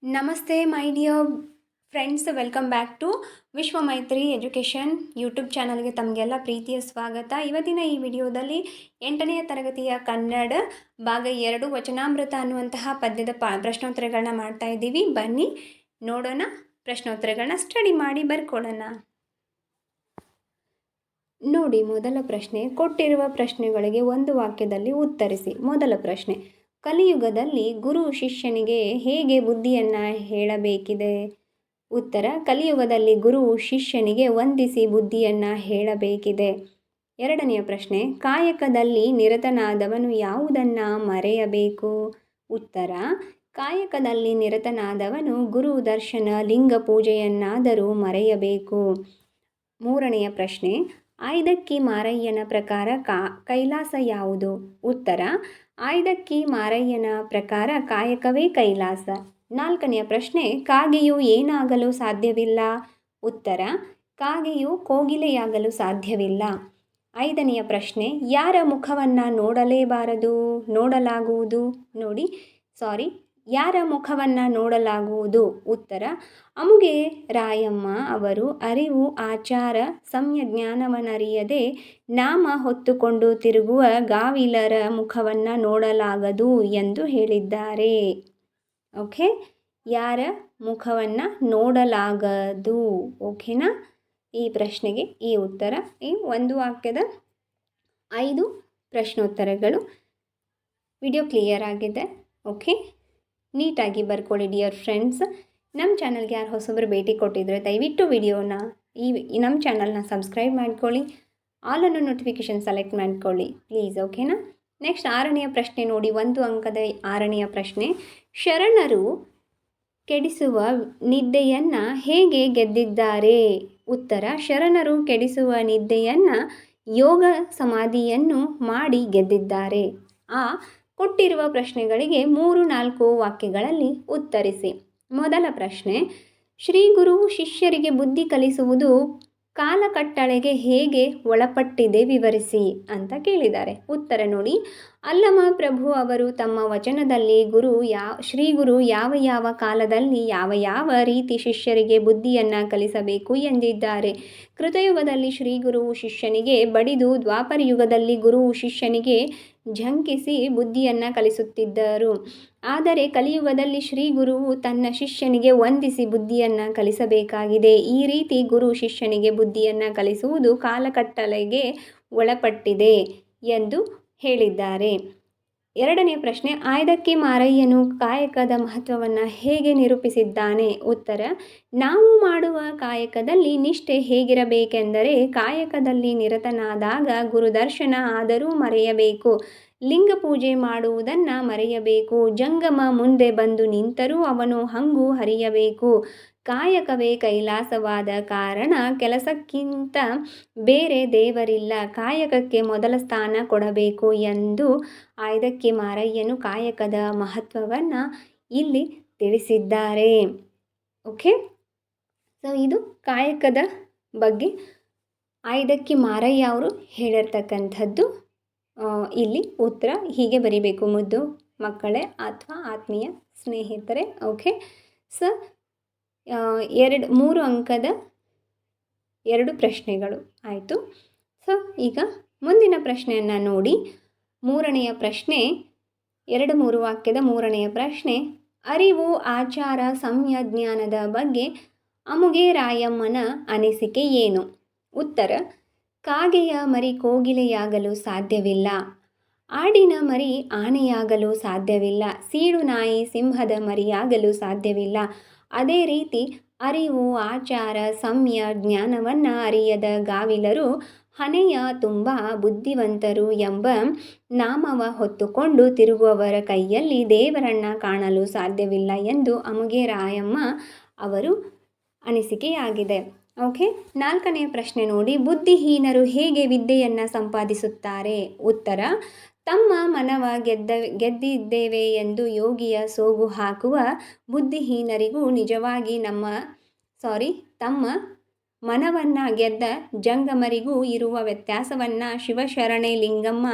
ನಮಸ್ತೆ my dear friends, welcome back to Vishwa Maitri education YouTube ಚಾನಲ್ಗೆ ತಮಗೆಲ್ಲ ಪ್ರೀತಿಯ ಸ್ವಾಗತ. ಇವತ್ತಿನ ಈ ವಿಡಿಯೋದಲ್ಲಿ 8ನೇ ತರಗತಿಯ ಕನ್ನಡ ಭಾಗ 2 ವಚನಾಮೃತ ಅನ್ನುವಂತಹ ಪದ್ಯದ ಪ್ರಶ್ನೋತ್ತರಗಳನ್ನ ಮಾಡ್ತಾ ಇದ್ದೀವಿ. ಬನ್ನಿ ನೋಡೋಣ, ಪ್ರಶ್ನೋತ್ತರಗಳನ್ನ ಸ್ಟಡಿ ಮಾಡಿ ಬರ್ಕೊಳ್ಳೋಣ. ನೋಡಿ, ಮೊದಲ ಪ್ರಶ್ನೆ, ಕೊಟ್ಟಿರುವ ಪ್ರಶ್ನೆಗಳಿಗೆ ಒಂದು ವಾಕ್ಯದಲ್ಲಿ ಉತ್ತರಿಸಿ. ಮೊದಲ ಪ್ರಶ್ನೆ, ಕಲಿಯುಗದಲ್ಲಿ ಗುರು ಶಿಷ್ಯನಿಗೆ ಹೇಗೆ ಬುದ್ಧಿಯನ್ನು ಹೇಳಬೇಕಿದೆ? ಉತ್ತರ, ಕಲಿಯುಗದಲ್ಲಿ ಗುರು ಶಿಷ್ಯನಿಗೆ ವಂದಿಸಿ ಬುದ್ಧಿಯನ್ನು ಹೇಳಬೇಕಿದೆ. ಎರಡನೆಯ ಪ್ರಶ್ನೆ, ಕಾಯಕದಲ್ಲಿ ನಿರತನಾದವನು ಯಾವುದನ್ನು ಮರೆಯಬೇಕು? ಉತ್ತರ, ಕಾಯಕದಲ್ಲಿ ನಿರತನಾದವನು ಗುರು ದರ್ಶನ ಲಿಂಗ ಪೂಜೆಯನ್ನಾದರೂ ಮರೆಯಬೇಕು. ಮೂರನೆಯ ಪ್ರಶ್ನೆ, ಆಯ್ದಕ್ಕಿ ಮಾರಯ್ಯನ ಪ್ರಕಾರ ಕೈಲಾಸ ಯಾವುದು? ಉತ್ತರ, ಆಯ್ದಕ್ಕಿ ಮಾರಯ್ಯನ ಪ್ರಕಾರ ಕಾಯಕವೇ ಕೈಲಾಸ. ನಾಲ್ಕನೆಯ ಪ್ರಶ್ನೆ, ಕಾಗೆಯು ಏನಾಗಲು ಸಾಧ್ಯವಿಲ್ಲ? ಉತ್ತರ, ಕಾಗೆಯು ಕೋಗಿಲೆಯಾಗಲು ಸಾಧ್ಯವಿಲ್ಲ. ಐದನೆಯ ಪ್ರಶ್ನೆ, ಯಾರ ಮುಖವನ್ನು ಯಾರ ಮುಖವನ್ನು ನೋಡಲಾಗುವುದು? ಉತ್ತರ, ಅಮುಗೆ ರಾಯಮ್ಮ ಅವರು ಅರಿವು ಆಚಾರ ಸಂಯಜ್ಞಾನವನ್ನರಿಯದೆ ನಾಮ ಹೊತ್ತುಕೊಂಡು ತಿರುಗುವ ಗಾವಿಲರ ಮುಖವನ್ನು ನೋಡಲಾಗದು ಎಂದು ಹೇಳಿದ್ದಾರೆ. ಓಕೆ, ಯಾರ ಮುಖವನ್ನು ನೋಡಲಾಗದು? ಓಕೆನಾ? ಈ ಪ್ರಶ್ನೆಗೆ ಈ ಉತ್ತರ. ಈ ಒಂದು ವಾಕ್ಯದ 5 ಪ್ರಶ್ನೋತ್ತರಗಳು. ವಿಡಿಯೋ ಕ್ಲಿಯರ್ ಆಗಿದೆ. ಓಕೆ, ನೀಟಾಗಿ ಬರ್ಕೊಳ್ಳಿ ಡಿಯರ್ ಫ್ರೆಂಡ್ಸ್. ನಮ್ಮ ಚಾನಲ್ಗೆ ಯಾರು ಹೊಸಬರು ಭೇಟಿ ಕೊಟ್ಟಿದ್ರೆ ದಯವಿಟ್ಟು ವಿಡಿಯೋನ ನಮ್ಮ ಚಾನಲ್ನ ಸಬ್ಸ್ಕ್ರೈಬ್ ಮಾಡ್ಕೊಳ್ಳಿ, ಆಲ್ ಅನ್ನೋ ನೋಟಿಫಿಕೇಷನ್ ಸೆಲೆಕ್ಟ್ ಮಾಡ್ಕೊಳ್ಳಿ ಪ್ಲೀಸ್. ಓಕೆನಾ? ನೆಕ್ಸ್ಟ್ 6ನೆಯ ಪ್ರಶ್ನೆ ನೋಡಿ, 1 ಅಂಕದ 6ನೆಯ ಪ್ರಶ್ನೆ, ಶರಣರು ಕೆಡಿಸುವ ನಿದ್ದೆಯನ್ನು ಹೇಗೆ ಗೆದ್ದಿದ್ದಾರೆ? ಉತ್ತರ, ಶರಣರು ಕೆಡಿಸುವ ನಿದ್ದೆಯನ್ನು ಯೋಗ ಸಮಾಧಿಯನ್ನು ಮಾಡಿ ಗೆದ್ದಿದ್ದಾರೆ. ಕೊಟ್ಟಿರುವ ಪ್ರಶ್ನೆಗಳಿಗೆ 3-4 ವಾಕ್ಯಗಳಲ್ಲಿ ಉತ್ತರಿಸಿ. ಮೊದಲ ಪ್ರಶ್ನೆ, ಶ್ರೀ ಗುರು ಶಿಷ್ಯರಿಗೆ ಬುದ್ಧಿ ಕಲಿಸುವುದು ಕಾಲಕಟ್ಟಳೆಗೆ ಹೇಗೆ ಒಳಪಟ್ಟಿದೆ ವಿವರಿಸಿ ಅಂತ ಕೇಳಿದ್ದಾರೆ. ಉತ್ತರ ನೋಡಿ, ಅಲ್ಲಮ ಪ್ರಭು ಅವರು ತಮ್ಮ ವಚನದಲ್ಲಿ ಶ್ರೀ ಗುರು ಯಾವ ಯಾವ ಕಾಲದಲ್ಲಿ ಯಾವ ರೀತಿ ಶಿಷ್ಯರಿಗೆ ಬುದ್ಧಿಯನ್ನು ಕಲಿಸಬೇಕು ಎಂದಿದ್ದಾರೆ. ಕೃತಯುಗದಲ್ಲಿ ಶ್ರೀ ಗುರು ಶಿಷ್ಯನಿಗೆ ಬಡಿದು, ದ್ವಾಪರ ಯುಗದಲ್ಲಿ ಗುರು ಶಿಷ್ಯನಿಗೆ ಝಂಕಿಸಿ ಬುದ್ಧಿಯನ್ನು ಕಲಿಸುತ್ತಿದ್ದರು. ಆದರೆ ಕಲಿಯುಗದಲ್ಲಿ ಶ್ರೀ ಗುರುವು ತನ್ನ ಶಿಷ್ಯನಿಗೆ ವಂದಿಸಿ ಬುದ್ಧಿಯನ್ನು ಕಲಿಸಬೇಕಾಗಿದೆ. ಈ ರೀತಿ ಗುರು ಶಿಷ್ಯನಿಗೆ ಬುದ್ಧಿಯನ್ನು ಕಲಿಸುವುದು ಕಾಲಕಟ್ಟಳೆಗೆ ಒಳಪಟ್ಟಿದೆ ಎಂದು ಹೇಳಿದ್ದಾರೆ. ಎರಡನೇ ಪ್ರಶ್ನೆ, ಆಯ್ದಕ್ಕಿ ಮಾರಯ್ಯನು ಕಾಯಕದ ಮಹತ್ವವನ್ನು ಹೇಗೆ ನಿರೂಪಿಸಿದ್ದಾನೆ? ಉತ್ತರ, ನಾವು ಮಾಡುವ ಕಾಯಕದಲ್ಲಿ ನಿಷ್ಠೆ ಹೇಗಿರಬೇಕೆಂದರೆ ಕಾಯಕದಲ್ಲಿ ನಿರತನಾದಾಗ ಗುರುದರ್ಶನ ಆದರೂ ಮರೆಯಬೇಕು, ಲಿಂಗ ಪೂಜೆ ಮಾಡುವುದನ್ನು ಮರೆಯಬೇಕು, ಜಂಗಮ ಮುಂದೆ ಬಂದು ನಿಂತರೂ ಅವನು ಹಂಗು ಹರಿಯಬೇಕು, ಕಾಯಕವೇ ಕೈಲಾಸವಾದ ಕಾರಣ ಕೆಲಸಕ್ಕಿಂತ ಬೇರೆ ದೇವರಿಲ್ಲ, ಕಾಯಕಕ್ಕೆ ಮೊದಲ ಸ್ಥಾನ ಕೊಡಬೇಕು ಎಂದು ಆಯ್ದಕ್ಕಿ ಮಾರಯ್ಯನು ಕಾಯಕದ ಮಹತ್ವವನ್ನು ಇಲ್ಲಿ ತಿಳಿಸಿದ್ದಾರೆ. ಓಕೆ, ಸೊ ಇದು ಕಾಯಕದ ಬಗ್ಗೆ ಆಯ್ದಕ್ಕಿ ಮಾರಯ್ಯ ಅವರು ಹೇಳಿರ್ತಕ್ಕಂಥದ್ದು. ಇಲ್ಲಿ ಉತ್ತರ ಹೀಗೆ ಬರಿಬೇಕು, ಮುದ್ದು ಮಕ್ಕಳೇ ಅಥವಾ ಆತ್ಮೀಯ ಸ್ನೇಹಿತರೆ. ಓಕೆ, ಸೊ 3 ಅಂಕದ 2 ಪ್ರಶ್ನೆಗಳು ಆಯಿತು. ಸೊ ಈಗ ಮುಂದಿನ ಪ್ರಶ್ನೆಯನ್ನು ನೋಡಿ. 3ನೆಯ ಪ್ರಶ್ನೆ, 2-3 ವಾಕ್ಯದ 3ನೆಯ ಪ್ರಶ್ನೆ, ಅರಿವು ಆಚಾರ ಸಂಯಜ್ಞಾನದ ಬಗ್ಗೆ ಅಮುಗೆ ರಾಯಮ್ಮನ ಅನಿಸಿಕೆ ಏನು? ಉತ್ತರ, ಕಾಗೆಯ ಮರಿ ಕೋಗಿಲೆಯಾಗಲು ಸಾಧ್ಯವಿಲ್ಲ, ಆಡಿನ ಮರಿ ಆನೆಯಾಗಲು ಸಾಧ್ಯವಿಲ್ಲ, ಸೀಳು ನಾಯಿ ಸಿಂಹದ ಮರಿಯಾಗಲು ಸಾಧ್ಯವಿಲ್ಲ. ಅದೇ ರೀತಿ ಅರಿವು ಆಚಾರ ಸಂಯ ಜ್ಞಾನವನ್ನು ಅರಿಯದ ಗಾವಿಲರು ಹಣೆಯ ತುಂಬ ಬುದ್ಧಿವಂತರು ಎಂಬ ನಾಮವ ಹೊತ್ತುಕೊಂಡು ತಿರುಗುವವರ ಕೈಯಲ್ಲಿ ದೇವರನ್ನು ಕಾಣಲು ಸಾಧ್ಯವಿಲ್ಲ ಎಂದು ಅಮುಗೆ ರಾಯಮ್ಮ ಅವರು ಅನಿಸಿಕೆಯಾಗಿದೆ. ಓಕೆ, 4ನೆಯ ಪ್ರಶ್ನೆ ನೋಡಿ, ಬುದ್ಧಿಹೀನರು ಹೇಗೆ ವಿದ್ಯೆಯನ್ನು ಸಂಪಾದಿಸುತ್ತಾರೆ? ಉತ್ತರ, ತಮ್ಮ ಮನವ ಗೆದ್ದಿದ್ದೇವೆ ಎಂದು ಯೋಗಿಯ ಸೋಗು ಹಾಕುವ ಬುದ್ಧಿಹೀನರಿಗೂ ನಿಜವಾಗಿ ತಮ್ಮ ಮನವನ್ನು ಗೆದ್ದ ಜಂಗಮರಿಗೂ ಇರುವ ವ್ಯತ್ಯಾಸವನ್ನು ಶಿವಶರಣೆ ಲಿಂಗಮ್ಮ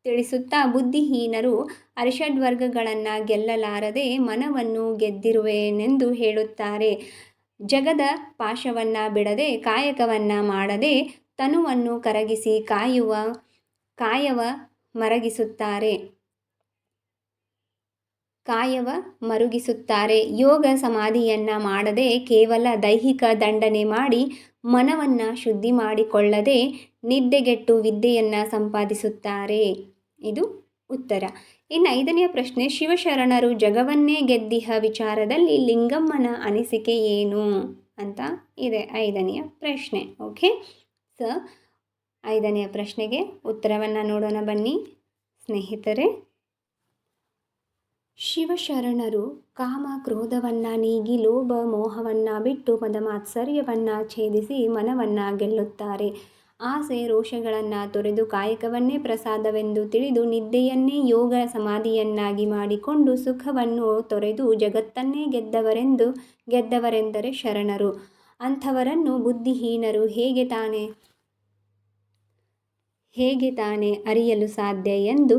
ತಿಳಿಸುತ್ತಾ ಬುದ್ಧಿಹೀನರು ಅರಿಷಡ್ವರ್ಗಗಳನ್ನು ಗೆಲ್ಲಲಾರದೆ ಮನವನ್ನು ಗೆದ್ದಿರುವೆನೆಂದು ಹೇಳುತ್ತಾರೆ. ಜಗದ ಪಾಶವನ್ನು ಬಿಡದೆ ಕಾಯಕವನ್ನು ಮಾಡದೆ ತನುವನ್ನು ಕರಗಿಸಿ ಕಾಯವ ಮರುಗಿಸುತ್ತಾರೆ. ಯೋಗ ಸಮಾಧಿಯನ್ನು ಮಾಡದೆ ಕೇವಲ ದೈಹಿಕ ದಂಡನೆ ಮಾಡಿ ಮನವನ್ನು ಶುದ್ಧಿ ಮಾಡಿಕೊಳ್ಳದೆ ನಿದ್ದೆಗೆಟ್ಟು ವಿದ್ಯೆಯನ್ನು ಸಂಪಾದಿಸುತ್ತಾರೆ. ಇದು ಉತ್ತರ. ಇನ್ನು 5ನೆಯ ಪ್ರಶ್ನೆ, ಶಿವಶರಣರು ಜಗವನ್ನೇ ಗೆದ್ದಿಹ ವಿಚಾರದಲ್ಲಿ ಲಿಂಗಮ್ಮನ ಅನಿಸಿಕೆ ಏನು ಅಂತ ಇದೆ 5ನೆಯ ಪ್ರಶ್ನೆ. ಓಕೆ, ಸೊ 5ನೆಯ ಪ್ರಶ್ನೆಗೆ ಉತ್ತರವನ್ನು ನೋಡೋಣ ಬನ್ನಿ ಸ್ನೇಹಿತರೆ. ಶಿವಶರಣರು ಕಾಮ ಕ್ರೋಧವನ್ನು ನೀಗಿ ಲೋಭ ಮೋಹವನ್ನು ಬಿಟ್ಟು ಮದಮಾತ್ಸರ್ಯವನ್ನು ಛೇದಿಸಿ ಮನವನ್ನು ಗೆಲ್ಲುತ್ತಾರೆ. ಆಸೆ ರೋಷಗಳನ್ನು ತೊರೆದು ಕಾಯಕವನ್ನೇ ಪ್ರಸಾದವೆಂದು ತಿಳಿದು ನಿದ್ದೆಯನ್ನೇ ಯೋಗ ಸಮಾಧಿಯನ್ನಾಗಿ ಮಾಡಿಕೊಂಡು ಸುಖವನ್ನು ತೊರೆದು ಜಗತ್ತನ್ನೇ ಗೆದ್ದವರೆಂದರೆ ಶರಣರು. ಅಂಥವರನ್ನು ಬುದ್ಧಿಹೀನರು ಹೇಗೆ ತಾನೇ ಅರಿಯಲು ಸಾಧ್ಯ ಎಂದು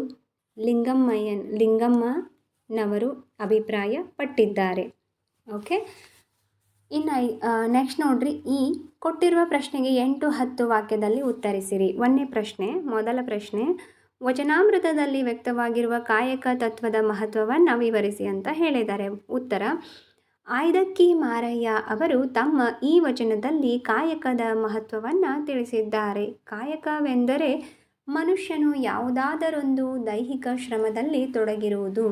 ಲಿಂಗಮ್ಮನವರು ಅಭಿಪ್ರಾಯ ಪಟ್ಟಿದ್ದಾರೆ. ಓಕೆ, ಇನ್ನು ನೆಕ್ಸ್ಟ್ ನೋಡ್ರಿ, ಈ ಕೊಟ್ಟಿರುವ ಪ್ರಶ್ನೆಗೆ 8-10 ವಾಕ್ಯದಲ್ಲಿ ಉತ್ತರಿಸಿರಿ. ಮೊದಲ ಪ್ರಶ್ನೆ, ವಚನಾಮೃತದಲ್ಲಿ ವ್ಯಕ್ತವಾಗಿರುವ ಕಾಯಕ ತತ್ವದ ಮಹತ್ವವನ್ನು ವಿವರಿಸಿ ಅಂತ ಹೇಳಿದ್ದಾರೆ. ಉತ್ತರ, ಆಯ್ದಕ್ಕಿ ಮಾರಯ್ಯ ಅವರು ತಮ್ಮ ಈ ವಚನದಲ್ಲಿ ಕಾಯಕದ ಮಹತ್ವವನ್ನು ತಿಳಿಸಿದ್ದಾರೆ. ಕಾಯಕವೆಂದರೆ ಮನುಷ್ಯನು ಯಾವುದಾದರೊಂದು ದೈಹಿಕ ಶ್ರಮದಲ್ಲಿ ತೊಡಗಿರುವುದು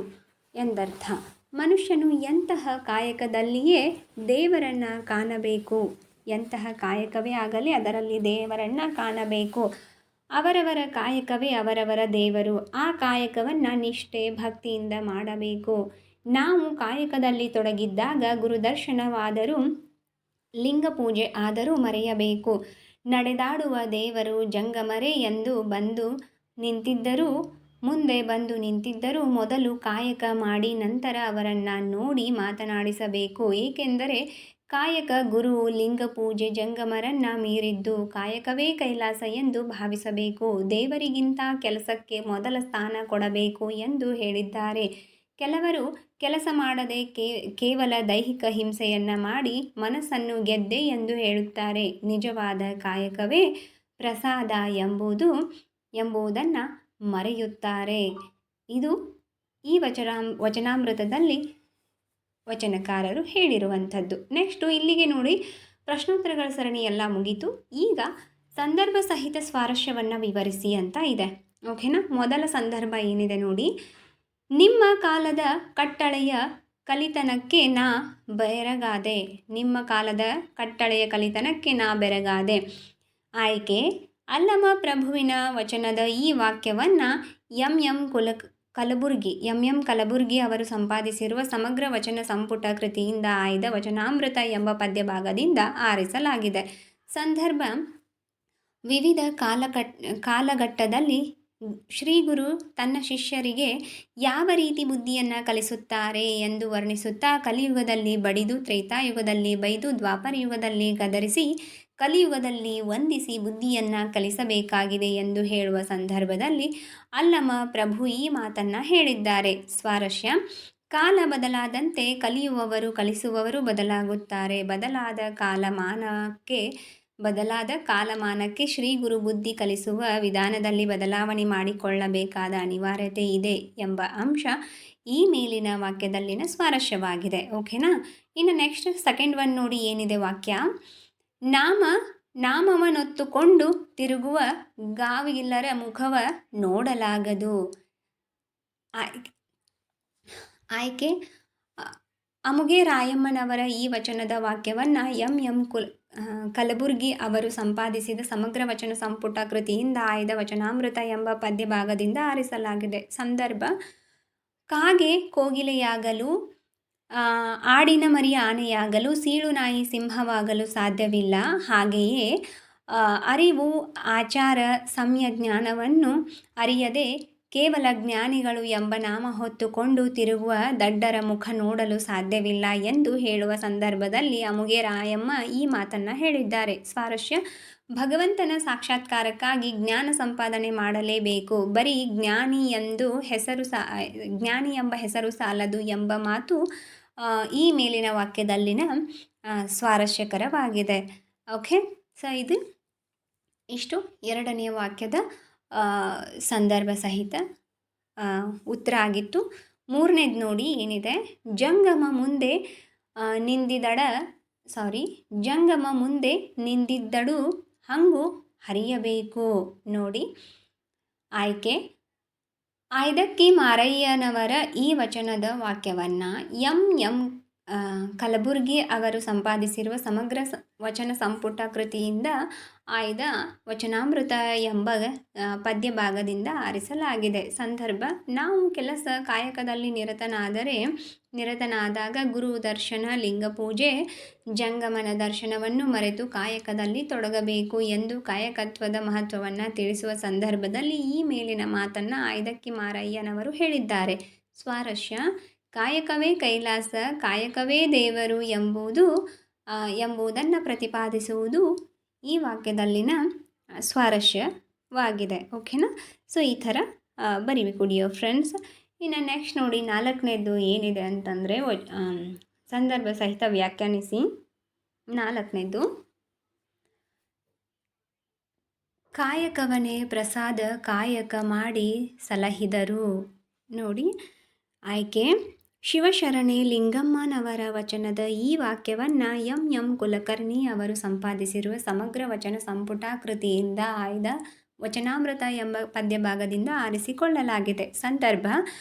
ಎಂದರ್ಥ. ಮನುಷ್ಯನು ಎಂತಹ ಕಾಯಕದಲ್ಲಿಯೇ ದೇವರನ್ನು ಕಾಣಬೇಕು, ಎಂತಹ ಕಾಯಕವೇ ಆಗಲಿ ಅದರಲ್ಲಿ ದೇವರನ್ನು ಕಾಣಬೇಕು. ಅವರವರ ಕಾಯಕವೇ ಅವರವರ ದೇವರು. ಆ ಕಾಯಕವನ್ನು ನಿಷ್ಠೆ ಭಕ್ತಿಯಿಂದ ಮಾಡಬೇಕು. ನಾವು ಕಾಯಕದಲ್ಲಿ ತೊಡಗಿದ್ದಾಗ ಗುರುದರ್ಶನವಾದರೂ ಲಿಂಗ ಪೂಜೆ ಆದರೂ ಮರೆಯಬೇಕು. ನಡೆದಾಡುವ ದೇವರು ಜಂಗಮರೇ ಎಂದು ಮುಂದೆ ಬಂದು ನಿಂತಿದ್ದರೂ ಮೊದಲು ಕಾಯಕ ಮಾಡಿ ನಂತರ ಅವರನ್ನು ನೋಡಿ ಮಾತನಾಡಿಸಬೇಕು. ಏಕೆಂದರೆ ಕಾಯಕ ಗುರು, ಲಿಂಗ ಪೂಜೆ ಜಂಗಮರನ್ನು ಮೀರಿದ್ದು. ಕಾಯಕವೇ ಕೈಲಾಸ ಎಂದು ಭಾವಿಸಬೇಕು. ದೇವರಿಗಿಂತ ಕೆಲಸಕ್ಕೆ ಮೊದಲ ಸ್ಥಾನ ಕೊಡಬೇಕು ಎಂದು ಹೇಳಿದ್ದಾರೆ. ಕೆಲವರು ಕೆಲಸ ಮಾಡದೆ ಕೇವಲ ದೈಹಿಕ ಹಿಂಸೆಯನ್ನು ಮಾಡಿ ಮನಸ್ಸನ್ನು ಗೆದ್ದೆ ಎಂದು ಹೇಳುತ್ತಾರೆ. ನಿಜವಾದ ಕಾಯಕವೇ ಪ್ರಸಾದ ಎಂಬುದನ್ನು ಮರೆಯುತ್ತಾರೆ. ಇದು ಈ ವಚನಾಮೃತದಲ್ಲಿ ವಚನಕಾರರು ಹೇಳಿರುವಂಥದ್ದು. ನೆಕ್ಸ್ಟು ಇಲ್ಲಿಗೆ ನೋಡಿ, ಪ್ರಶ್ನೋತ್ತರಗಳ ಸರಣಿ ಎಲ್ಲ ಮುಗೀತು. ಈಗ ಸಂದರ್ಭ ಸಹಿತ ಸ್ವಾರಸ್ಯವನ್ನು ವಿವರಿಸಿ ಅಂತ ಇದೆ. ಓಕೆನಾ. ಮೊದಲ ಸಂದರ್ಭ ಏನಿದೆ ನೋಡಿ, ನಿಮ್ಮ ಕಾಲದ ಕಟ್ಟಳೆಯ ಕಲಿತನಕ್ಕೆ ನಾ ಬೆರಗಾದೆ. ಆಯ್ಕೆ, ಅಲ್ಲಮ ಪ್ರಭುವಿನ ವಚನದ ಈ ವಾಕ್ಯವನ್ನು ಎಂ ಕಲಬುರ್ಗಿ ಅವರು ಸಂಪಾದಿಸಿರುವ ಸಮಗ್ರ ವಚನ ಸಂಪುಟ ಕೃತಿಯಿಂದ ಆಯ್ದ ವಚನಾಮೃತ ಎಂಬ ಪದ್ಯಭಾಗದಿಂದ ಆರಿಸಲಾಗಿದೆ. ಸಂದರ್ಭ, ವಿವಿಧ ಕಾಲಘಟ್ಟದಲ್ಲಿ ಶ್ರೀಗುರು ತನ್ನ ಶಿಷ್ಯರಿಗೆ ಯಾವ ರೀತಿ ಬುದ್ಧಿಯನ್ನು ಕಲಿಸುತ್ತಾರೆ ಎಂದು ವರ್ಣಿಸುತ್ತಾ ಕಲಿಯುಗದಲ್ಲಿ ಬಡಿದು, ತ್ರೇತಾಯುಗದಲ್ಲಿ ಬೈದು, ದ್ವಾಪರಯುಗದಲ್ಲಿ ಗದರಿಸಿ, ಕಲಿಯುಗದಲ್ಲಿ ವಂದಿಸಿ ಬುದ್ಧಿಯನ್ನು ಕಲಿಸಬೇಕಾಗಿದೆ ಎಂದು ಹೇಳುವ ಸಂದರ್ಭದಲ್ಲಿ ಅಲ್ಲಮ ಪ್ರಭು ಈ ಮಾತನ್ನು ಹೇಳಿದ್ದಾರೆ. ಸ್ವಾರಸ್ಯ, ಕಾಲ ಬದಲಾದಂತೆ ಕಲಿಯುವವರು ಕಲಿಸುವವರು ಬದಲಾಗುತ್ತಾರೆ. ಬದಲಾದ ಕಾಲಮಾನಕ್ಕೆ ಶ್ರೀ ಗುರು ಬುದ್ಧಿ ಕಲಿಸುವ ವಿಧಾನದಲ್ಲಿ ಬದಲಾವಣೆ ಮಾಡಿಕೊಳ್ಳಬೇಕಾದ ಅನಿವಾರ್ಯತೆ ಇದೆ ಎಂಬ ಅಂಶ ಈ ಮೇಲಿನ ವಾಕ್ಯದಲ್ಲಿನ ಸ್ವಾರಸ್ಯವಾಗಿದೆ. ಓಕೆನಾ. ಇನ್ನು ನೆಕ್ಸ್ಟ್ ಸೆಕೆಂಡ್ ಒನ್ ನೋಡಿ, ಏನಿದೆ ವಾಕ್ಯ, ನಾಮವನೊತ್ತುಕೊಂಡು ತಿರುಗುವ ಗಾವಿಲ್ಲರ ಮುಖವ ನೋಡಲಾಗದು. ಆಯ್ಕೆ, ಅಮುಗೆ ರಾಯಮ್ಮನವರ ಈ ವಚನದ ವಾಕ್ಯವನ್ನು ಎಂ ಕಲಬುರ್ಗಿ ಅವರು ಸಂಪಾದಿಸಿದ ಸಮಗ್ರ ವಚನ ಸಂಪುಟ ಕೃತಿಯಿಂದ ಆಯ್ದ ವಚನಾಮೃತ ಎಂಬ ಪದ್ಯಭಾಗದಿಂದ ಆರಿಸಲಾಗಿದೆ. ಸಂದರ್ಭ, ಕಾಗೆ ಕೋಗಿಲೆಯಾಗಲು, ಆಡಿನ ಮರಿ ಆನೆಯಾಗಲು, ಸೀಳು ನಾಯಿ ಸಿಂಹವಾಗಲು ಸಾಧ್ಯವಿಲ್ಲ. ಹಾಗೆಯೇ ಅರಿವು, ಆಚಾರ, ಸಂಯಜ್ಞಾನವನ್ನು ಅರಿಯದೆ ಕೇವಲ ಜ್ಞಾನಿಗಳು ಎಂಬ ನಾಮ ಹೊತ್ತುಕೊಂಡು ತಿರುಗುವ ದಡ್ಡರ ಮುಖ ನೋಡಲು ಸಾಧ್ಯವಿಲ್ಲ ಎಂದು ಹೇಳುವ ಸಂದರ್ಭದಲ್ಲಿ ಅಮುಗೆ ರಾಯಮ್ಮ ಈ ಮಾತನ್ನು ಹೇಳಿದ್ದಾರೆ. ಸ್ವಾರಸ್ಯ: ಭಗವಂತನ ಸಾಕ್ಷಾತ್ಕಾರಕ್ಕಾಗಿ ಜ್ಞಾನ ಸಂಪಾದನೆ ಮಾಡಲೇಬೇಕು. ಬರೀ ಜ್ಞಾನಿ ಎಂಬ ಹೆಸರು ಸಾಲದು ಎಂಬ ಮಾತು ಈ ಮೇಲಿನ ವಾಕ್ಯದಲ್ಲಿನ ಸ್ವಾರಸ್ಯಕರವಾಗಿದೆ. ಓಕೆ, ಸೊ ಇಷ್ಟು ಎರಡನೆಯ ವಾಕ್ಯದ ಸಂದರ್ಭ ಸಹಿತ ಉತ್ತರ ಆಗಿತ್ತು. ಮೂರನೇದು ನೋಡಿ ಏನಿದೆ, ಜಂಗಮ ಮುಂದೆ ನಿಂದಿದ್ದಡು ಹಂಗು ಹರಿಯಬೇಕು. ನೋಡಿ ಆಯ್ಕೆ: ಆಯ್ದಕ್ಕಿ ಮಾರಯ್ಯನವರ ಈ ವಚನದ ವಾಕ್ಯವನ್ನು ಎಂ ಕಲಬುರ್ಗಿ ಅವರು ಸಂಪಾದಿಸಿರುವ ಸಮಗ್ರ ವಚನ ಸಂಪುಟ ಕೃತಿಯಿಂದ ಆಯ್ದ ವಚನಾಮೃತ ಎಂಬ ಪದ್ಯ ಭಾಗದಿಂದ ಆರಿಸಲಾಗಿದೆ. ಸಂದರ್ಭ: ನಾವು ಕೆಲಸ ಕಾಯಕದಲ್ಲಿ ನಿರತನಾದಾಗ ಗುರು ದರ್ಶನ, ಲಿಂಗ ಪೂಜೆ, ಜಂಗಮನ ದರ್ಶನವನ್ನು ಮರೆತು ಕಾಯಕದಲ್ಲಿ ತೊಡಗಬೇಕು ಎಂದು ಕಾಯಕತ್ವದ ಮಹತ್ವವನ್ನು ತಿಳಿಸುವ ಸಂದರ್ಭದಲ್ಲಿ ಈ ಮೇಲಿನ ಮಾತನ್ನು ಆಯ್ದಕ್ಕಿ ಮಾರಯ್ಯನವರು ಹೇಳಿದ್ದಾರೆ. ಸ್ವಾರಸ್ಯ: ಕಾಯಕವೇ ಕೈಲಾಸ, ಕಾಯಕವೇ ದೇವರು ಎಂಬುದನ್ನು ಪ್ರತಿಪಾದಿಸುವುದು ಈ ವಾಕ್ಯದಲ್ಲಿನ ಸ್ವಾರಸ್ಯವಾಗಿದೆ. ಓಕೆನಾ? ಸೊ ಈ ಥರ ಬರಿಬೇಕು ಡಿಯರ್ ಫ್ರೆಂಡ್ಸ್. ಇನ್ನು ನೆಕ್ಸ್ಟ್ ನೋಡಿ, ನಾಲ್ಕನೇದು ಏನಿದೆ ಅಂತಂದರೆ ಸಂದರ್ಭ ಸಹಿತ ವ್ಯಾಖ್ಯಾನಿಸಿ. ನಾಲ್ಕನೇದು, ಕಾಯಕವನೇ ಪ್ರಸಾದ ಕಾಯಕ ಮಾಡಿ ಸಲಹಿದರು. ನೋಡಿ ಆಯ್ಕೆ: ಶಿವಶರಣೆ ಲಿಂಗಮ್ಮನವರ ವಚನದ ಈ ವಾಕ್ಯವನ್ನು ಎಂ ಕುಲಕರ್ಣಿ ಅವರು ಸಂಪಾದಿಸಿರುವ ಸಮಗ್ರ ವಚನ ಸಂಪುಟ ಕೃತಿಯಿಂದ ಆಯ್ದ ವಚನಾಮೃತ ಎಂಬ ಪದ್ಯಭಾಗದಿಂದ ಆರಿಸಿಕೊಳ್ಳಲಾಗಿದೆ. ಸಂದರ್ಭ: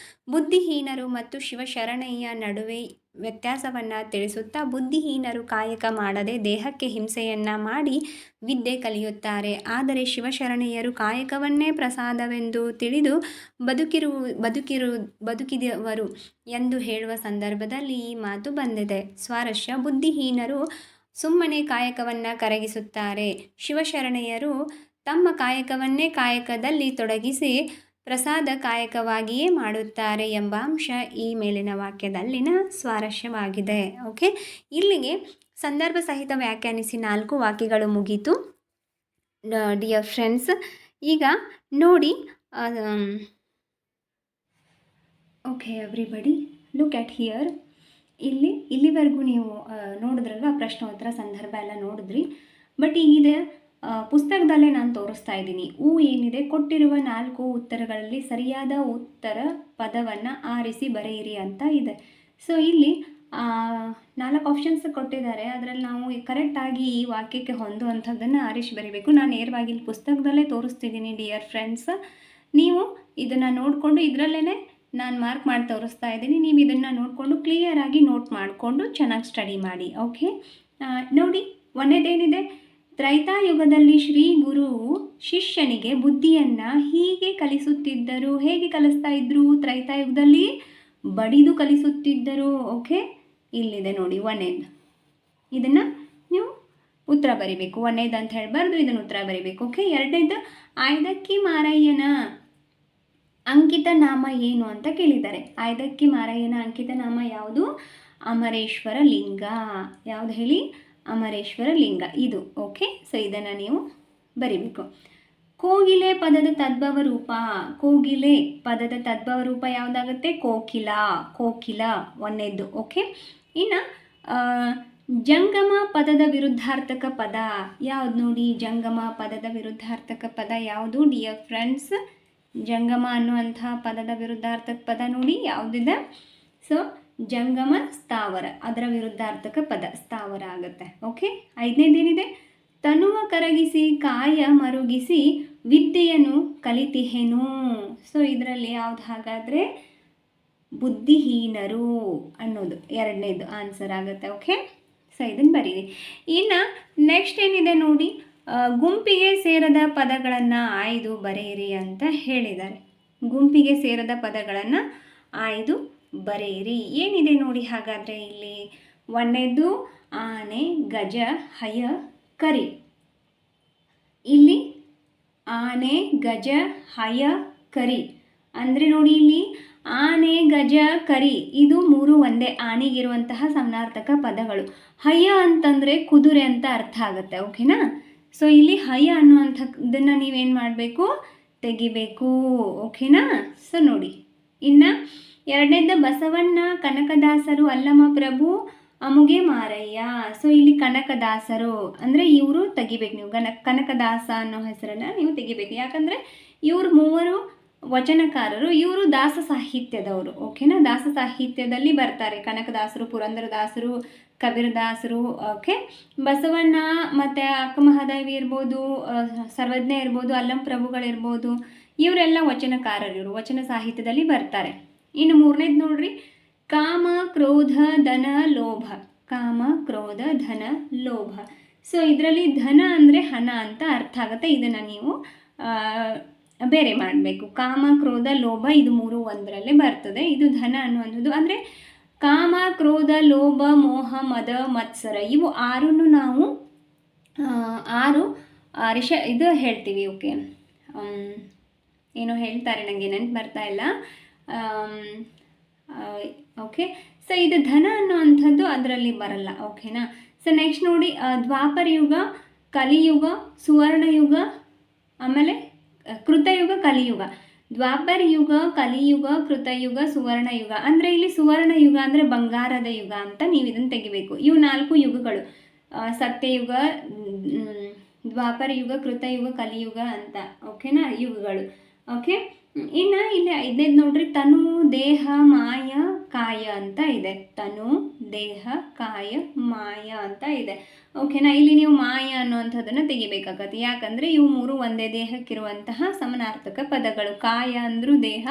ಬುದ್ಧಿಹೀನರು ಮತ್ತು ಶಿವಶರಣೆಯ ನಡುವೆ ವ್ಯತ್ಯಾಸವನ್ನು ತಿಳಿಸುತ್ತಾ, ಬುದ್ಧಿಹೀನರು ಕಾಯಕ ಮಾಡದೆ ದೇಹಕ್ಕೆ ಹಿಂಸೆಯನ್ನು ಮಾಡಿ ವಿದ್ಯೆ ಕಲಿಯುತ್ತಾರೆ. ಆದರೆ ಶಿವಶರಣೆಯರು ಕಾಯಕವನ್ನೇ ಪ್ರಸಾದವೆಂದು ತಿಳಿದು ಬದುಕಿದವರು ಎಂದು ಹೇಳುವ ಸಂದರ್ಭದಲ್ಲಿ ಈ ಮಾತು ಬಂದಿದೆ. ಸ್ವಾರಸ್ಯ: ಬುದ್ಧಿಹೀನರು ಸುಮ್ಮನೆ ಕಾಯಕವನ್ನು ಕರಗಿಸುತ್ತಾರೆ, ಶಿವಶರಣೆಯರು ತಮ್ಮ ಕಾಯಕವನ್ನೇ ಕಾಯಕದಲ್ಲಿ ತೊಡಗಿಸಿ ಪ್ರಸಾದ ಕಾಯಕವಾಗಿಯೇ ಮಾಡುತ್ತಾರೆ ಎಂಬ ಅಂಶ ಈ ಮೇಲಿನ ವಾಕ್ಯದಲ್ಲಿನ ಸ್ವಾರಸ್ಯವಾಗಿದೆ. ಓಕೆ, ಇಲ್ಲಿಗೆ ಸಂದರ್ಭ ಸಹಿತ ವ್ಯಾಖ್ಯಾನಿಸಿ 4 ವಾಕ್ಯಗಳು ಮುಗೀತು ಡಿಯರ್ ಫ್ರೆಂಡ್ಸ್. ಈಗ ನೋಡಿ, okay everybody look at here. ಇಲ್ಲಿವರೆಗೂ ನೀವು ನೋಡಿದ್ರಲ್ವ, ಪ್ರಶ್ನೋತ್ತರ ಸಂದರ್ಭ ಎಲ್ಲ ನೋಡಿದ್ರಿ. ಬಟ್ ಈಗಿದೆ ಪುಸ್ತಕದಲ್ಲೇ ನಾನು ತೋರಿಸ್ತಾ ಇದ್ದೀನಿ. ಏನಿದೆ, ಕೊಟ್ಟಿರುವ 4 ಉತ್ತರಗಳಲ್ಲಿ ಸರಿಯಾದ ಉತ್ತರ ಪದವನ್ನು ಆರಿಸಿ ಬರೆಯಿರಿ ಅಂತ ಇದೆ. ಸೊ ಇಲ್ಲಿ 4 ಆಪ್ಷನ್ಸ್ ಕೊಟ್ಟಿದ್ದಾರೆ. ಅದರಲ್ಲಿ ನಾವು ಕರೆಕ್ಟಾಗಿ ಈ ವಾಕ್ಯಕ್ಕೆ ಹೊಂದುವಂಥದ್ದನ್ನು ಆರಿಸಿ ಬರೀಬೇಕು. ನಾನು ನೇರವಾಗಿ ಇಲ್ಲಿ ಪುಸ್ತಕದಲ್ಲೇ ತೋರಿಸ್ತಿದ್ದೀನಿ ಡಿಯರ್ ಫ್ರೆಂಡ್ಸ್. ನೀವು ಇದನ್ನು ನೋಡಿಕೊಂಡು, ಇದರಲ್ಲೇ ನಾನು ಮಾರ್ಕ್ ಮಾಡಿ ತೋರಿಸ್ತಾ ಇದ್ದೀನಿ. ನೀವು ಇದನ್ನು ನೋಡಿಕೊಂಡು ಕ್ಲಿಯರಾಗಿ ನೋಟ್ ಮಾಡಿಕೊಂಡು ಚೆನ್ನಾಗಿ ಸ್ಟಡಿ ಮಾಡಿ. ಓಕೆ, ನೋಡಿ ಒಂದೇದೇನಿದೆ, ತ್ರೈತಾಯುಗದಲ್ಲಿ ಶ್ರೀ ಗುರು ಶಿಷ್ಯನಿಗೆ ಬುದ್ಧಿಯನ್ನು ಹೀಗೆ ಕಲಿಸುತ್ತಿದ್ದರು. ಹೇಗೆ ಕಲಿಸ್ತಾ ಇದ್ದರು? ತ್ರೈತಾಯುಗದಲ್ಲಿ ಬಡಿದು ಕಲಿಸುತ್ತಿದ್ದರು. ಓಕೆ, ಇಲ್ಲಿದೆ ನೋಡಿ ಒಂದೇದು. ಇದನ್ನು ನೀವು ಉತ್ತರ ಬರಿಬೇಕು. ಒಂದೇದು ಅಂತ ಹೇಳಬಾರ್ದು, ಇದನ್ನು ಉತ್ತರ ಬರಿಬೇಕು. ಓಕೆ, ಎರಡನೇದು, ಆಯ್ದಕ್ಕಿ ಮಾರಯ್ಯನ ಅಂಕಿತ ನಾಮ ಏನು ಅಂತ ಕೇಳಿದ್ದಾರೆ. ಆಯ್ದಕ್ಕಿ ಮಾರಯ್ಯನ ಅಂಕಿತ ನಾಮ ಯಾವುದು? ಅಮರೇಶ್ವರ ಲಿಂಗ. ಯಾವುದು ಹೇಳಿ? ಅಮರೇಶ್ವರ ಲಿಂಗ ಇದು. ಓಕೆ, ಸೊ ಇದನ್ನು ನೀವು ಬರಿಬೇಕು. ಕೋಗಿಲೆ ಪದದ ತದ್ಭವ ರೂಪ. ಕೋಗಿಲೆ ಪದದ ತದ್ಭವ ರೂಪ ಯಾವುದಾಗುತ್ತೆ? ಕೋಕಿಲ ಒಂದೇದ್ದು. ಓಕೆ, ಇನ್ನು ಜಂಗಮ ಪದದ ವಿರುದ್ಧಾರ್ಥಕ ಪದ ಯಾವುದು ನೋಡಿ? ಜಂಗಮ ಪದದ ವಿರುದ್ಧಾರ್ಥಕ ಪದ ಯಾವುದು ಡಿಯರ್ ಫ್ರೆಂಡ್ಸ್? ಜಂಗಮ ಅನ್ನುವಂತಹ ಪದದ ವಿರುದ್ಧಾರ್ಥಕ ಪದ ನೋಡಿ ಯಾವುದಿದೆ? ಸೊ ಜಂಗಮ ಸ್ಥಾವರ, ಅದರ ವಿರುದ್ಧಾರ್ಥಕ ಪದ ಸ್ಥಾವರ ಆಗುತ್ತೆ. ಓಕೆ, ಐದನೇದೇನಿದೆ? ತನುವ ಕರಗಿಸಿ ಕಾಯ ಮರುಗಿಸಿ ವಿದ್ಯೆಯನ್ನು ಕಲಿತಿಹೆನು. ಸೊ ಇದರಲ್ಲಿ ಯಾವ್ದು ಹಾಗಾದರೆ? ಬುದ್ಧಿಹೀನರು ಅನ್ನೋದು ಎರಡನೇದು ಆನ್ಸರ್ ಆಗುತ್ತೆ. ಓಕೆ, ಸೊ ಇದನ್ನು ಬರೀರಿ. ಇನ್ನು ನೆಕ್ಸ್ಟ್ ಏನಿದೆ ನೋಡಿ, ಗುಂಪಿಗೆ ಸೇರದ ಪದಗಳನ್ನು ಆಯ್ದು ಬರೆಯಿರಿ ಅಂತ ಹೇಳಿದ್ದಾರೆ. ಗುಂಪಿಗೆ ಸೇರದ ಪದಗಳನ್ನು ಆಯ್ದು ಬರೆಯಿರಿ. ಏನಿದೆ ನೋಡಿ ಹಾಗಾದರೆ ಇಲ್ಲಿ? ಒಂದನೇದು ಆನೆ, ಗಜ, ಹಯ, ಕರಿ. ಇಲ್ಲಿ ಆನೆ, ಗಜ, ಹಯ, ಕರಿ ಅಂದರೆ ನೋಡಿ ಇಲ್ಲಿ ಆನೆ, ಗಜ, ಕರಿ ಇದು 3 ಒಂದೇ ಆನೆಗಿರುವಂತಹ ಸಮಾನಾರ್ಥಕ ಪದಗಳು. ಹಯ ಅಂತಂದರೆ ಕುದುರೆ ಅಂತ ಅರ್ಥ ಆಗುತ್ತೆ. ಓಕೆನಾ? ಸೊ ಇಲ್ಲಿ ಹಯ ಅನ್ನುವಂಥದ್ದನ್ನು ನೀವೇನು ಮಾಡಬೇಕು, ತೆಗಿಬೇಕು. ಓಕೆನಾ? ಸೊ ನೋಡಿ, ಇನ್ನು ಎರಡನೇದು ಬಸವಣ್ಣ, ಕನಕದಾಸರು, ಅಲ್ಲಮ ಪ್ರಭು, ಅಮುಗೆ ಮಾರಯ್ಯ. ಸೊ ಇಲ್ಲಿ ಕನಕದಾಸರು ಅಂದರೆ ಇವರು ತೆಗಿಬೇಕು. ನೀವು ಕನಕದಾಸ ಅನ್ನೋ ಹೆಸರನ್ನು ನೀವು ತೆಗಿಬೇಕು. ಯಾಕಂದರೆ ಇವರು 3 ವಚನಕಾರರು, ಇವರು ದಾಸ ಸಾಹಿತ್ಯದವರು. ಓಕೆನಾ? ದಾಸ ಸಾಹಿತ್ಯದಲ್ಲಿ ಬರ್ತಾರೆ. ಕನಕದಾಸರು, ಪುರಂದರದಾಸರು, ಕಬೀರದಾಸರು. ಓಕೆ, ಬಸವಣ್ಣ ಮತ್ತು ಅಕ್ಕಮಹಾದೇವಿ ಇರ್ಬೋದು, ಸರ್ವಜ್ಞ ಇರ್ಬೋದು, ಅಲ್ಲಂ ಪ್ರಭುಗಳಿರ್ಬೋದು, ಇವರೆಲ್ಲ ವಚನಕಾರರು. ಇವರು ವಚನ ಸಾಹಿತ್ಯದಲ್ಲಿ ಬರ್ತಾರೆ. ಇನ್ನು 3ನೇದು ನೋಡ್ರಿ, ಕಾಮ, ಕ್ರೋಧ, ಧನ, ಲೋಭ. ಕಾಮ, ಕ್ರೋಧ, ಧನ, ಲೋಭ. ಸೊ ಇದರಲ್ಲಿ ಧನ ಅಂದರೆ ಹಣ ಅಂತ ಅರ್ಥ ಆಗುತ್ತೆ. ಇದನ್ನು ನೀವು ಬೇರೆ ಮಾಡಬೇಕು. ಕಾಮ, ಕ್ರೋಧ, ಲೋಭ ಇದು 3 ಒಂದರಲ್ಲೇ ಬರ್ತದೆ. ಇದು ಧನ ಅನ್ನುವಂಥದ್ದು. ಅಂದರೆ ಕಾಮ, ಕ್ರೋಧ, ಲೋಭ, ಮೋಹ, ಮದ, ಮತ್ಸರ ಇವು 6 ನಾವು 6 ಇದು ಹೇಳ್ತೀವಿ. ಓಕೆ, ಏನೋ ಹೇಳ್ತಾರೆ, ನನಗೆ ನೆನಪು ಬರ್ತಾ ಇಲ್ಲ. ಓಕೆ, ಸೊ ಇದು ಧನ ಅನ್ನುವಂಥದ್ದು ಅದರಲ್ಲಿ ಬರಲ್ಲ. ಓಕೆನಾ? ಸೊ ನೆಕ್ಸ್ಟ್ ನೋಡಿ, ದ್ವಾಪರ ಯುಗ, ಕಲಿಯುಗ, ಸುವರ್ಣಯುಗ, ಆಮೇಲೆ ಕೃತಯುಗ, ಕಲಿಯುಗ. ದ್ವಾಪರ ಯುಗ, ಕಲಿಯುಗ, ಕೃತಯುಗ, ಸುವರ್ಣಯುಗ. ಅಂದರೆ ಇಲ್ಲಿ ಸುವರ್ಣಯುಗ ಅಂದರೆ ಬಂಗಾರದ ಯುಗ ಅಂತ ನೀವು ಇದನ್ನು ತೆಗಿಬೇಕು. ಇವು 4 ಯುಗಗಳು, ಸತ್ಯಯುಗ, ದ್ವಾಪರ ಯುಗ, ಕೃತಯುಗ, ಕಲಿಯುಗ ಅಂತ. ಓಕೆನಾ? ಯುಗಗಳು. ಓಕೆ, ಇನ್ನು ಇಲ್ಲಿ 5ನೇದು ನೋಡ್ರಿ, ತನು, ದೇಹ, ಮಾಯ, ಕಾಯ ಅಂತ ಇದೆ. ತನು, ದೇಹ, ಕಾಯ, ಮಾಯ ಅಂತ ಇದೆ. ಓಕೆನಾ? ಇಲ್ಲಿ ನೀವು ಮಾಯ ಅನ್ನುವಂಥದ್ದನ್ನು ತೆಗಿಬೇಕಾಗತ್ತೆ. ಯಾಕಂದರೆ ಇವು 3 ಒಂದೇ ದೇಹಕ್ಕಿರುವಂತಹ ಸಮಾನಾರ್ಥಕ ಪದಗಳು. ಕಾಯ ಅಂದರೂ ದೇಹ,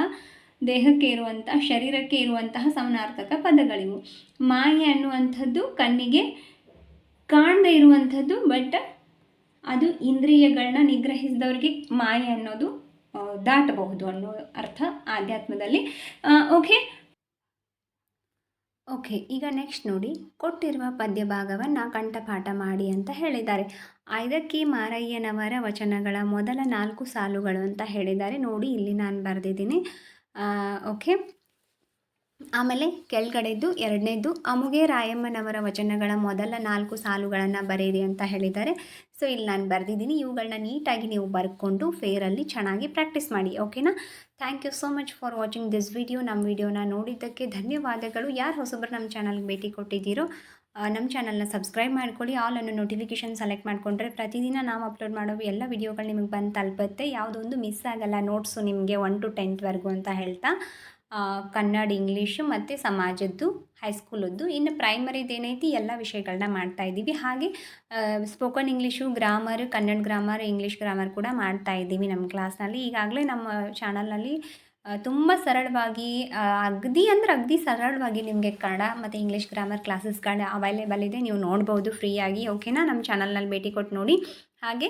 ದೇಹಕ್ಕೆ ಇರುವಂತಹ, ಶರೀರಕ್ಕೆ ಇರುವಂತಹ ಸಮಾನಾರ್ಥಕ ಪದಗಳಿವು. ಮಾಯ ಅನ್ನುವಂಥದ್ದು ಕಣ್ಣಿಗೆ ಕಾಣದೇ ಇರುವಂಥದ್ದು, ಬಟ್ ಅದು ಇಂದ್ರಿಯಗಳನ್ನ ನಿಗ್ರಹಿಸಿದವರಿಗೆ ಮಾಯ ಅನ್ನೋದು ದಾಟಬಹುದು ಅನ್ನೋ ಅರ್ಥ ಆಧ್ಯಾತ್ಮದಲ್ಲಿ. ಓಕೆ, ಈಗ ನೆಕ್ಸ್ಟ್ ನೋಡಿ, ಕೊಟ್ಟಿರುವ ಪದ್ಯ ಭಾಗವನ್ನು ಕಂಠಪಾಠ ಮಾಡಿ ಅಂತ ಹೇಳಿದ್ದಾರೆ. ಐದಕ್ಕಿ ಮಾರಯ್ಯನವರ ವಚನಗಳ ಮೊದಲ 4 ಸಾಲುಗಳು ಅಂತ ಹೇಳಿದ್ದಾರೆ. ನೋಡಿ, ಇಲ್ಲಿ ನಾನು ಬರೆದಿದ್ದೀನಿ. ಓಕೆ, ಆಮೇಲೆ ಕೆಳಗಡೆದ್ದು 2ನೇದು ಅಮುಗೆ ರಾಯಮ್ಮನವರ ವಚನಗಳ ಮೊದಲ 4 ಸಾಲುಗಳನ್ನು ಬರೆಯಿರಿ ಅಂತ ಹೇಳಿದ್ದಾರೆ. ಸೊ ಇಲ್ಲಿ ನಾನು ಬರೆದಿದ್ದೀನಿ. ಇವುಗಳನ್ನ ನೀಟಾಗಿ ನೀವು ಬರ್ಕೊಂಡು ಫೇರಲ್ಲಿ ಚೆನ್ನಾಗಿ ಪ್ರಾಕ್ಟೀಸ್ ಮಾಡಿ. ಓಕೆನಾ? Thank you so much for watching this video. ನಮ್ಮ ವಿಡಿಯೋನ ನೋಡಿದ್ದಕ್ಕೆ ಧನ್ಯವಾದಗಳು. ಯಾರು ಹೊಸಬರು ನಮ್ಮ ಚಾನಲ್ಗೆ ಭೇಟಿ ಕೊಟ್ಟಿದ್ದೀರೋ ನಮ್ಮ ಚಾನಲ್ನ ಸಬ್ಸ್ಕ್ರೈಬ್ ಮಾಡ್ಕೊಳ್ಳಿ. ಆಲ್ ಅನ್ನೋ ನೋಟಿಫಿಕೇಷನ್ ಸೆಲೆಕ್ಟ್ ಮಾಡಿಕೊಂಡ್ರೆ ಪ್ರತಿದಿನ ನಾವು ಅಪ್ಲೋಡ್ ಮಾಡೋ ಎಲ್ಲ ವಿಡಿಯೋಗಳು ನಿಮಗೆ ಬಂದು ತಲುಪುತ್ತೆ. ಯಾವುದೊಂದು ಮಿಸ್ ಆಗಲ್ಲ. ನೋಟ್ಸು ನಿಮಗೆ 1 to 10th ಅಂತ ಹೇಳ್ತಾ, ಕನ್ನಡ, ಇಂಗ್ಲೀಷು ಮತ್ತು ಸಮಾಜದ್ದು, ಹೈಸ್ಕೂಲದ್ದು, ಇನ್ನು ಪ್ರೈಮರಿದೇನೈತಿ ಎಲ್ಲ ವಿಷಯಗಳನ್ನ ಮಾಡ್ತಾಯಿದ್ದೀವಿ. ಹಾಗೆ spoken English, grammar, Kannada grammar, English grammar ಕೂಡ ಮಾಡ್ತಾಯಿದ್ದೀವಿ ನಮ್ಮ ಕ್ಲಾಸ್ನಲ್ಲಿ. ಈಗಾಗಲೇ ನಮ್ಮ ಚಾನಲ್ನಲ್ಲಿ ತುಂಬ ಸರಳವಾಗಿ, ಅಗದಿ ಸರಳವಾಗಿ ನಿಮಗೆ ಕನ್ನಡ ಮತ್ತು ಇಂಗ್ಲೀಷ್ ಗ್ರಾಮರ್ ಕ್ಲಾಸಸ್ಗಳು ಅವೈಲೇಬಲ್ ಇದೆ. ನೀವು ನೋಡ್ಬೋದು ಫ್ರೀಯಾಗಿ. ಓಕೆನಾ? ನಮ್ಮ ಚಾನಲ್ನಲ್ಲಿ ಭೇಟಿ ಕೊಟ್ಟು ನೋಡಿ. ಹಾಗೆ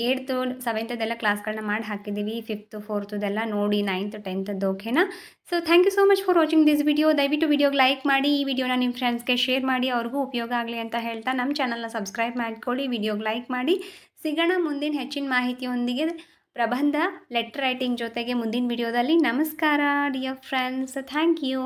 8th 7th ಕ್ಲಾಸ್ಗಳನ್ನ ಮಾಡಿ ಹಾಕಿದ್ದೀವಿ. 5th 4th ನೋಡಿ, 9th 10th. ಓಕೆನಾ? So thank you so much for watching this video. ದಯವಿಟ್ಟು ವಿಡಿಯೋಗೆ ಲೈಕ್ ಮಾಡಿ, ಈ ವಿಡಿಯೋನ ನಿಮ್ಮ ಫ್ರೆಂಡ್ಸ್ಗೆ ಶೇರ್ ಮಾಡಿ, ಅವ್ರಿಗೂ ಉಪಯೋಗ ಆಗಲಿ ಅಂತ ಹೇಳ್ತಾ ನಮ್ಮ ಚಾನಲ್ನ ಸಬ್ಸ್ಕ್ರೈಬ್ ಮಾಡ್ಕೊಳ್ಳಿ, ವಿಡಿಯೋಗೆ ಲೈಕ್ ಮಾಡಿ. ಸಿಗೋಣ ಮುಂದಿನ ಹೆಚ್ಚಿನ ಮಾಹಿತಿಯೊಂದಿಗೆ, ಪ್ರಬಂಧ, ಲೆಟರ್ ರೈಟಿಂಗ್ ಜೊತೆಗೆ ಮುಂದಿನ ವಿಡಿಯೋದಲ್ಲಿ. ನಮಸ್ಕಾರ ಡಿಯರ್ ಫ್ರೆಂಡ್ಸ್. Thank you.